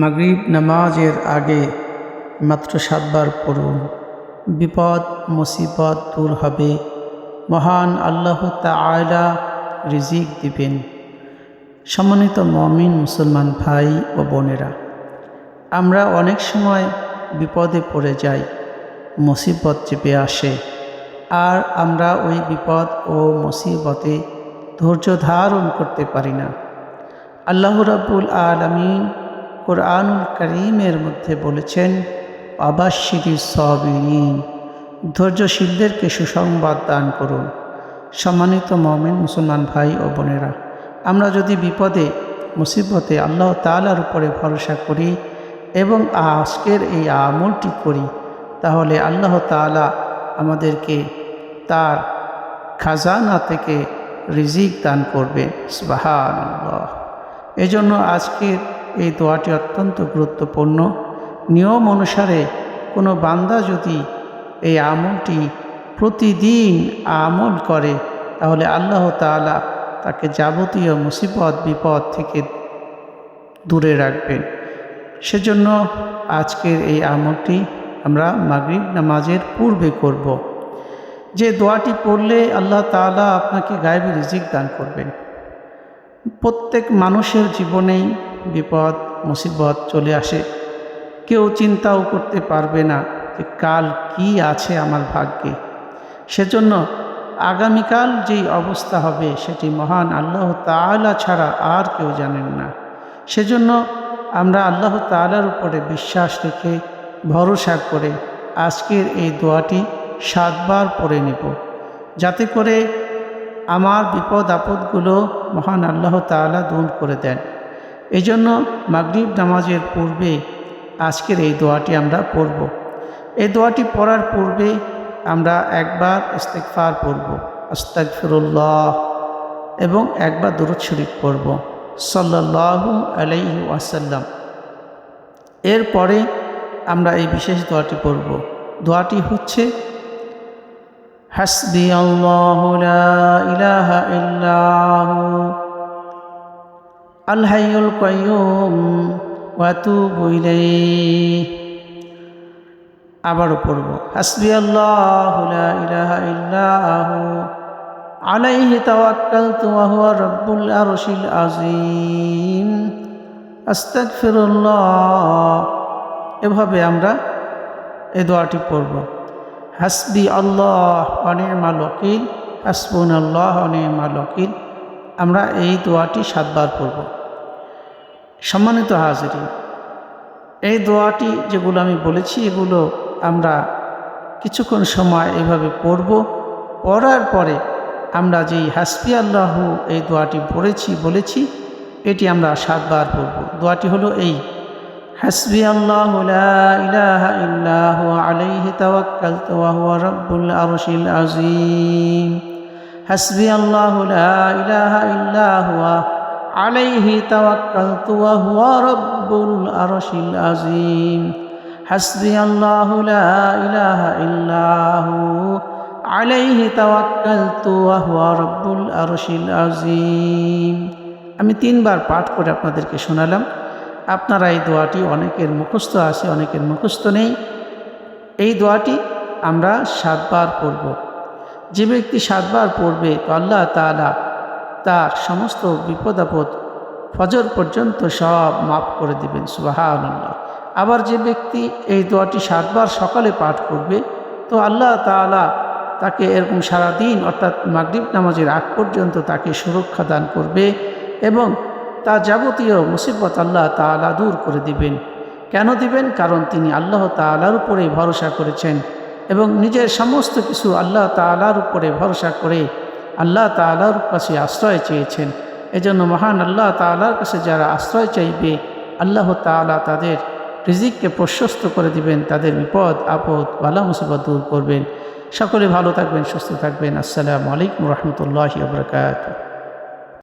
মাগরিব নামাজের আগে মাত্র 7 বার পড়ুন। বিপদ মুসিবত দূর হবে, মহান আল্লাহ তাআলা রিজিক দিবেন। সম্মানিত মুমিন মুসলমান ভাই ও বোনেরা, আমরা অনেক সময় বিপদে পড়ে যাই, মুসিবত চেপে আসে, আর আমরা ওই বিপদ ও মুসিবতে ধৈর্য ধারণ করতে পারি না। আল্লাহ রাব্বুল আলামিন কুরআনুল কারীমের মধ্যে বলেছেন, আবাশশিরিস সাবিরিন, ধৈর্যশীলদেরকে সুসংবাদ দান করুন। সম্মানিত মুমিন মুসলমান ভাই ও বোনেরা, আমরা যদি বিপদে মুসিবতে আল্লাহ তাআলার উপরে ভরসা করি এবং আজকের এই আমলটি করি, তাহলে আল্লাহ তাআলা আমাদেরকে তার খাজানা থেকে রিজিক দান করবেন। সুবহানাল্লাহ। এজন্য আজকের এই দোয়াটি অত্যন্ত গুরুত্বপূর্ণ। নিয়ম অনুসারে কোনো বান্দা যদি এই আমলটি প্রতিদিন আমল করে, তাহলে আল্লাহ তাআলা তাকে যাবতীয় মুসিবত বিপদ থেকে দূরে রাখবেন। সেজন্য আজকের এই আমলটি আমরা মাগরিব নামাজের পূর্বে করব। যে দোয়াটি পড়লে আল্লাহ তাআলা আপনাকে গায়েবী রিজিক দান করবেন। প্রত্যেক মানুষের জীবনেই বিপদ মুসিবত চলে আসে। কেউ চিন্তাও করতে পারবে না যে কাল কি আছে আমার ভাগ্যে। সেজন্য আগামীকাল যেই অবস্থা হবে সেটি মহান আল্লাহ তাআলা ছাড়া আর কেউ জানেন না। সেজন্য আমরা আল্লাহ তাআলার উপরে বিশ্বাস রেখে ভরসা করে আজকের এই দোয়াটি 7 বার পড়ে নেব, যাতে করে আমার বিপদ আপদগুলো মহান আল্লাহ তাআলা দূর করে দেন। এই জন্য মাগরিব নামাজের পূর্বে আজকের এই দোয়াটি আমরা পড়ব। এই দোয়াটি পড়ার পূর্বে আমরা একবার ইস্তিগফার পড়ব, আস্তাগফিরুল্লাহ, এবং একবার দুরূদ শরীফ পড়ব সাল্লাল্লাহু আলাইহি ওয়াসাল্লাম। এরপরে আমরা এই বিশেষ দোয়াটি পড়ব। দোয়াটি হচ্ছে, হাসবি আল্লাহু লা ইলাহা ইল্লাহু আল হাইয়ুল কাইয়্যুম ওয়া আতুবু ইলাইহি। আবারও পড়ব, হাসবি আল্লাহু লা ইলাহা ইল্লাহু আলাইহি তাওয়াক্কালতু ওয়া হুয়া রাব্বুল আরশিল আযীম আস্তাগফিরুল্লাহ। এভাবে আমরা এই দোয়াটি পড়ব। হাসবি আল্লাহ ওয়া নি'মাল ওয়াকিল, হাসবুনাল্লাহ ওয়া নি'মাল ওয়াকিল। আমরা এই দোয়াটি 7 বার পড়ব। সম্মানিত হাজিরিন, এই দোয়াটি যেগুলো আমি বলেছি এগুলো আমরা কিছুক্ষণ সময় এভাবে পড়ব। পড়ার পরে আমরা যেই হাসবি আল্লাহু এই দোয়াটি বলেছি এটি আমরা 7 বার পড়ব। দোয়াটি হলো এই, হাসবি আল্লাহু লা ইলাহা ইল্লাহু আলাইহি তাওয়াক্কালতু ওয়া হুয়া রাব্বুল আরশিল আযীম। হাসবি আল্লাহু লা ইলাহা ইল্লাহু আলাইহি তাওয়াক্কালতু ওয়া হুয়া রাব্বুল আরশিল আযীম। হাসবি আল্লাহু লা ইলাহা ইল্লাহু আলাইহি তাওয়াক্কালতু ওয়া হুয়া রাব্বুল আরশিল আযীম। আমি 3 বার পাঠ করে আপনাদেরকে শোনালাম। আপনারা এই দোয়াটি, অনেকের মুখস্থ আছে অনেকের মুখস্থ নেই, এই দোয়াটি আমরা 7 বার পড়ব। যে ব্যক্তি 7 বার পড়বে তো আল্লাহ তাআলা তার সমস্ত বিপদ আপদ ফজর পর্যন্ত সব মাফ করে দিবেন। সুবহানাল্লাহ। আবার যে ব্যক্তি এই দোয়াটি 7 বার সকালে পাঠ করবে তো আল্লাহ তাআলা তাকে এরকম সারাদিন অর্থাৎ মাগরিব নামাজের আগ পর্যন্ত তাকে সুরক্ষা দান করবে এবং তার যাবতীয় মুসিবত আল্লাহ তাআলা দূর করে দিবেন। কেন দিবেন? কারণ তিনি আল্লাহ তাআলার উপরেই ভরসা করেছেন এবং নিজের সমস্ত কিছু আল্লাহ তাআলার উপরে ভরসা করে আল্লাহ তাআলার কাছে আশ্রয় চেয়েছেন। এজন্য মহান আল্লাহ তাআলার কাছে যারা আশ্রয় চাইবে, আল্লাহ তাআলা তাদের রিজিককে প্রশস্ত করে দিবেন, তাদের বিপদ আপদ বালা মুসিবত দূর করবেন। সকলে ভালো থাকবেন, সুস্থ থাকবেন। আসসালামু আলাইকুম ওয়া রাহমাতুল্লাহি ওয়া বারাকাতুহু।